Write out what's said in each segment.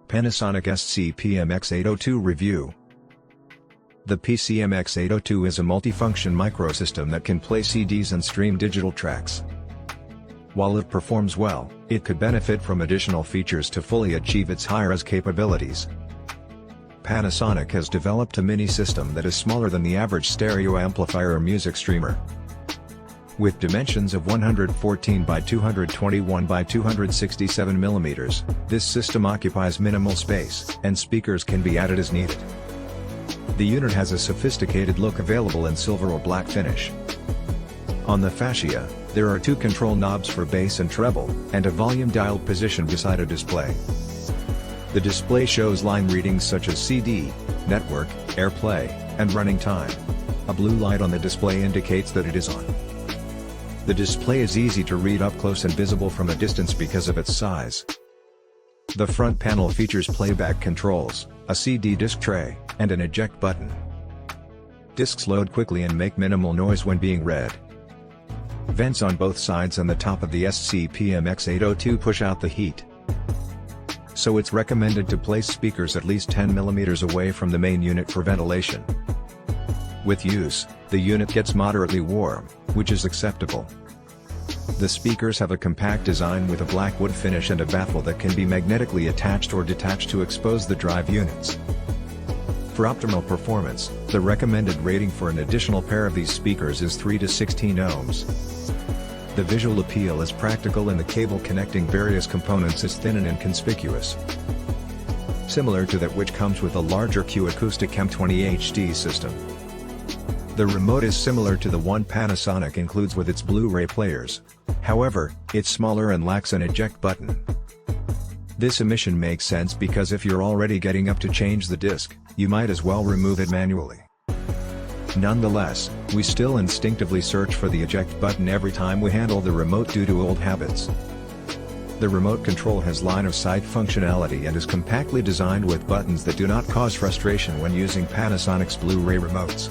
Panasonic SC-PMX802 Review. The PCMX802 is a multifunction microsystem that can play CDs and stream digital tracks. While it performs well, it could benefit from additional features to fully achieve its high-res capabilities. Panasonic has developed a mini system that is smaller than the average stereo amplifier or music streamer. With dimensions of 114 by 221 by 267 mm, this system occupies minimal space, and speakers can be added as needed. The unit has a sophisticated look available in silver or black finish. On the fascia, there are two control knobs for bass and treble, and a volume dial positioned beside a display. The display shows line readings such as CD, network, airplay, and running time. A blue light on the display indicates that it is on. The display is easy to read up close and visible from a distance because of its size. The front panel features playback controls, a CD disc tray, and an eject button. Discs load quickly and make minimal noise when being read. Vents on both sides and the top of the SC-PMX802 push out the heat. So it's recommended to place speakers at least 10 mm away from the main unit for ventilation. With use, the unit gets moderately warm, which is acceptable. The speakers have a compact design with a black wood finish and a baffle that can be magnetically attached or detached to expose the drive units. For optimal performance, the recommended rating for an additional pair of these speakers is 3 to 16 ohms. The visual appeal is practical and the cable connecting various components is thin and inconspicuous. Similar to that which comes with a larger Q Acoustic M20 HD system. The remote is similar to the one Panasonic includes with its Blu-ray players. However, it's smaller and lacks an eject button. This omission makes sense because if you're already getting up to change the disc, you might as well remove it manually. Nonetheless, we still instinctively search for the eject button every time we handle the remote due to old habits. The remote control has line-of-sight functionality and is compactly designed with buttons that do not cause frustration when using Panasonic's Blu-ray remotes.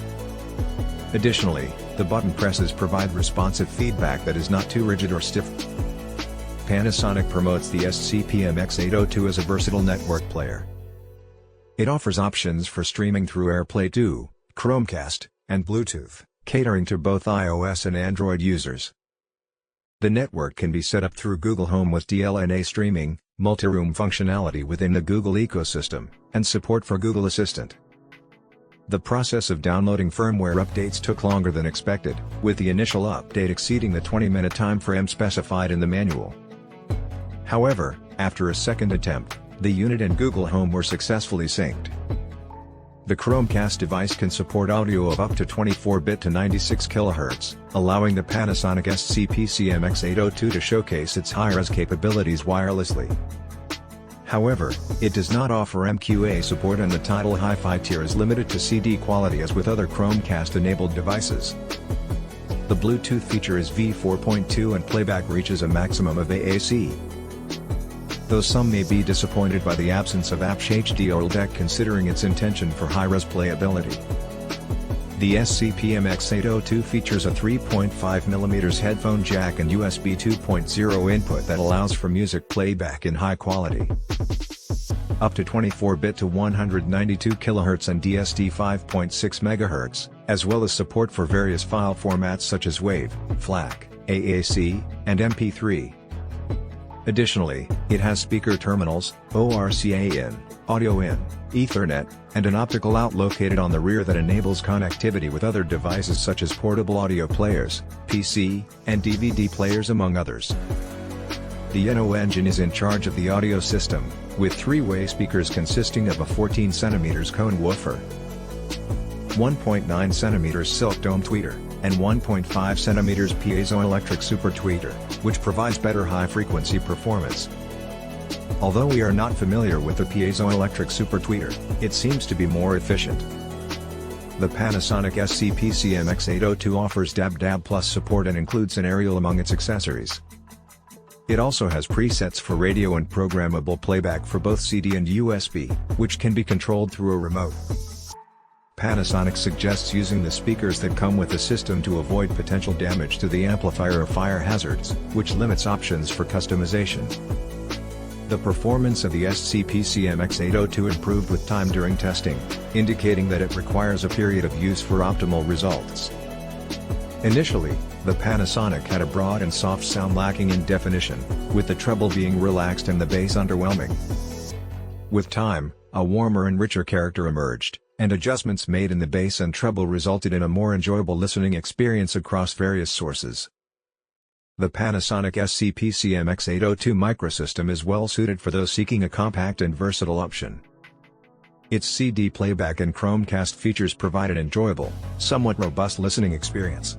Additionally, the button presses provide responsive feedback that is not too rigid or stiff. Panasonic promotes the SC-PMX802 as a versatile network player. It offers options for streaming through AirPlay 2, Chromecast, and Bluetooth, catering to both iOS and Android users. The network can be set up through Google Home with DLNA streaming, multi-room functionality within the Google ecosystem, and support for Google Assistant. The process of downloading firmware updates took longer than expected, with the initial update exceeding the 20-minute time frame specified in the manual. However, after a second attempt, the unit and Google Home were successfully synced. The Chromecast device can support audio of up to 24-bit to 96 kHz, allowing the Panasonic SC-PMX802 to showcase its high-res capabilities wirelessly. However, it does not offer MQA support and the Tidal Hi-Fi tier is limited to CD quality as with other Chromecast-enabled devices. The Bluetooth feature is V4.2 and playback reaches a maximum of AAC. Though some may be disappointed by the absence of HD or LDEC considering its intention for high-res playability. The SC-PMX802 features a 3.5mm headphone jack and USB 2.0 input that allows for music playback in high quality. Up to 24-bit to 192 kHz and DSD 5.6 MHz, as well as support for various file formats such as WAV, FLAC, AAC, and MP3. Additionally, it has speaker terminals, ORCA in, audio in, Ethernet, and an optical out located on the rear that enables connectivity with other devices such as portable audio players, PC, and DVD players among others. The NO engine is in charge of the audio system, with three-way speakers consisting of a 14 cm cone woofer, 1.9 cm silk dome tweeter, and 1.5 cm piezoelectric super tweeter, which provides better high-frequency performance. Although we are not familiar with the piezoelectric super tweeter, it seems to be more efficient. The Panasonic SC-PMX802 offers DAB+ support and includes an aerial among its accessories. It also has presets for radio and programmable playback for both CD and USB, which can be controlled through a remote. Panasonic suggests using the speakers that come with the system to avoid potential damage to the amplifier or fire hazards, which limits options for customization. The performance of the SC-PMX802 improved with time during testing, indicating that it requires a period of use for optimal results. Initially, the Panasonic had a broad and soft sound lacking in definition, with the treble being relaxed and the bass underwhelming. With time, a warmer and richer character emerged, and adjustments made in the bass and treble resulted in a more enjoyable listening experience across various sources. The Panasonic SC-PMX802 microsystem is well suited for those seeking a compact and versatile option. Its CD playback and Chromecast features provide an enjoyable, somewhat robust listening experience.